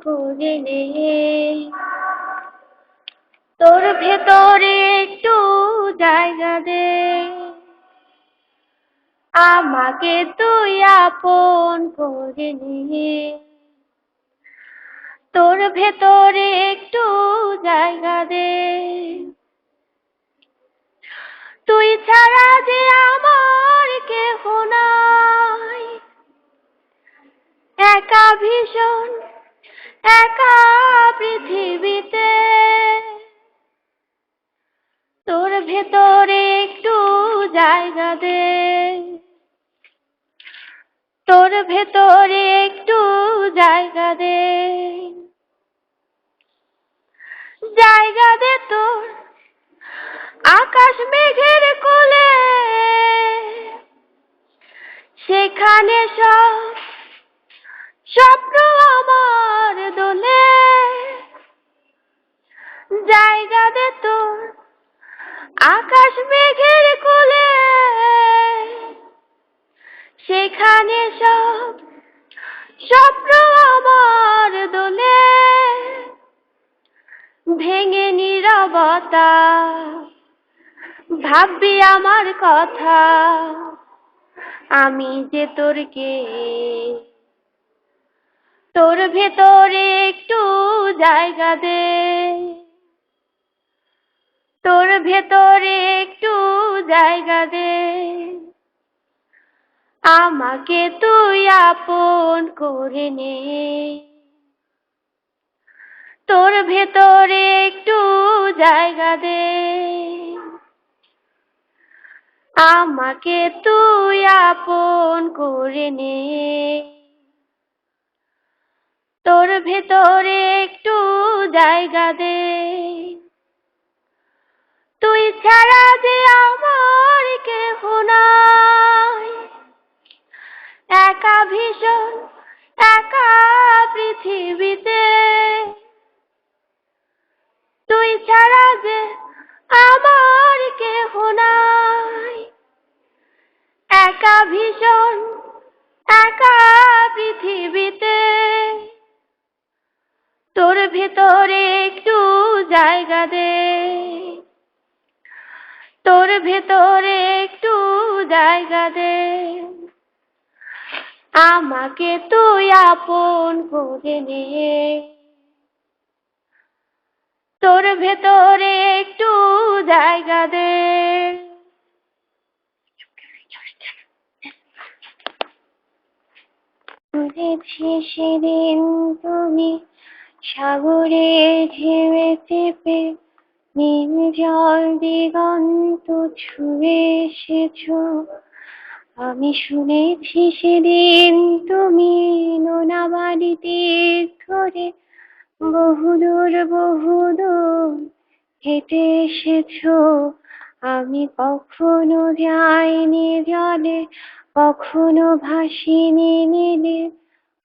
করে নে, তোর ভেতরে একটু জায়গা দে, আমাকে তুই আপন করে নে, তোর ভেতরে একটু জায়গা দে। তুই ছাড়া যে আমার কেহ নাই, একা ভীষণ একা পৃথিবীতে, তোর ভেতরে একটু জায়গা দে, তোর ভেতরে একটু জায়গা দে, জায়গা দে তোর আকাশ মেঘের কোলে, সেখানে সব স্বপ্ন আমার দোলে, জায়গা দে তোর আকাশ মেঘের কোলে, সেখানে সব স্বপ্ন আমার দোলে, ভেঙে নীরবতা ভাববি আমার কথা, আমি যে তোর কে, তোর ভেতরে একটু জায়গা দে, তোর ভেতরে একটু জায়গা দে, আমাকে তুই আপন করে নে, তোর ভেতরে একটু জায়গা দে, আমাকে তুই আপন করে নে, তোর ভেতরে একটু জায়গা দে। তুই ছাড়া যে আমার কেহ নাই, একা ভীষণ একা পৃথিবীতে, তুই ছাড়া যে আমার কেহ নাই, একা ভীষণ একা পৃথিবীতে, তোর ভেতরে একটু জায়গা দে, তোর ভেতরে একটু জায়গা দে, আমাকে তুই আপন করে নে, তোর ভেতরে একটু জায়গা দে। বুঝেছি সেদিন তুমি সাগরে ঢেউয়ে চেপে নীল জল দিগন্ত ছুঁয়ে এসেছো, আমি শুনেছি সেদিন তুমি নোনা বাড়িতে ধরে বহুদূর বহুদূর হেঁটে এসেছো, আমি কখনো যাইনি জলে, কখনো ভাসিনি নীলে,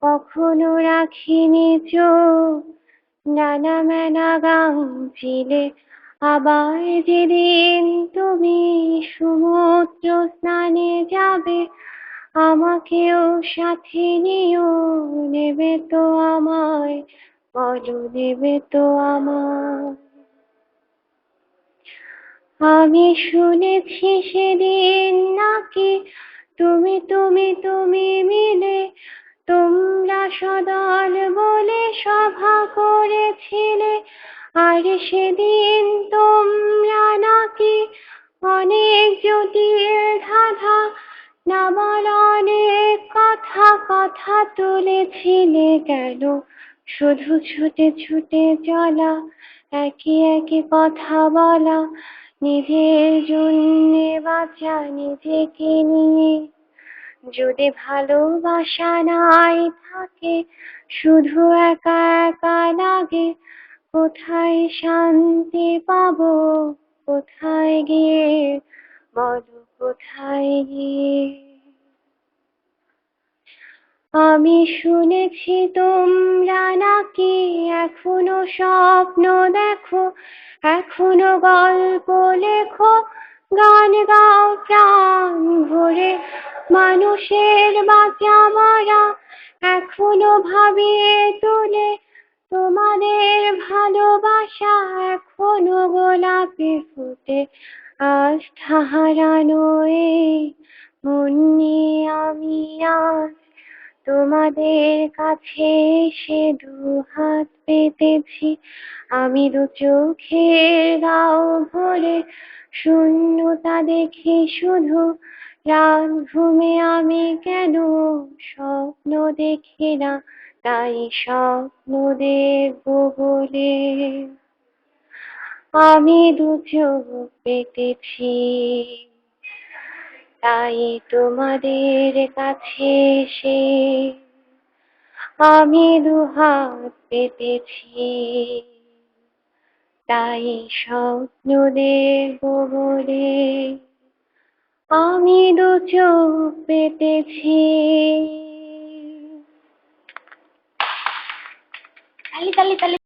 কখনো রাখিনি চোখ নানা মেনা গাং চিলে, আবার যেদিন তুমি সমুদ্র স্নানে যাবে, আমাকেও সাথে নিও, নেবে তো আমায়, বলো নেবে তো আমায়। আমি শুনেছি সেদিন নাকি তুমি তুমি তুমি মিলে তোমরা সদল বলে সভা করেছিলে, আর সেদিন তোমরা নাকি অনেক জটিল ধাঁধা না বলা অনেক কথা কথা তুলেছিলে, কেন শুধু ছুটে ছুটে চলা, একে একে কথা বলা, নিজের জন্যে বাঁচা নিজেকে নিয়ে, যদি ভালোবাসা নাই থাকে শুধু একা একা লাগে, কোথায় শান্তি পাবো, কোথায় গিয়ে, বলো কোথায় গিয়ে। আমি শুনেছি তোমরা নাকি এখনো স্বপ্ন দেখো, এখনো গল্প লেখো, গান গাও প্রাণ ভরে, মানুষের বাঁচা মরা এখনো ভাবিয়ে তোলে, তোমাদের ভালোবাসা এখনো গোলাপি ফুটে, আজ হারানো এই মন নিয়ে আমি আজ তোমাদের কাছে এসে দুহাত পেতেছি। আমি দু চোখের গাও ভরে শূন্যতা দেখি শুধু, রাত ঘুমে আমি কেন স্বপ্ন দেখি না, তাই স্বপ্ন দেখবো বলে আমি দু চোখ পেতেছি। তাই তোমাদের কাছে এসে আমি দুহাত পেতেছি, তাই স্বপ্ন দেখবো বলে আমি দু চোখ পেতেছি। তালি তালি তালি।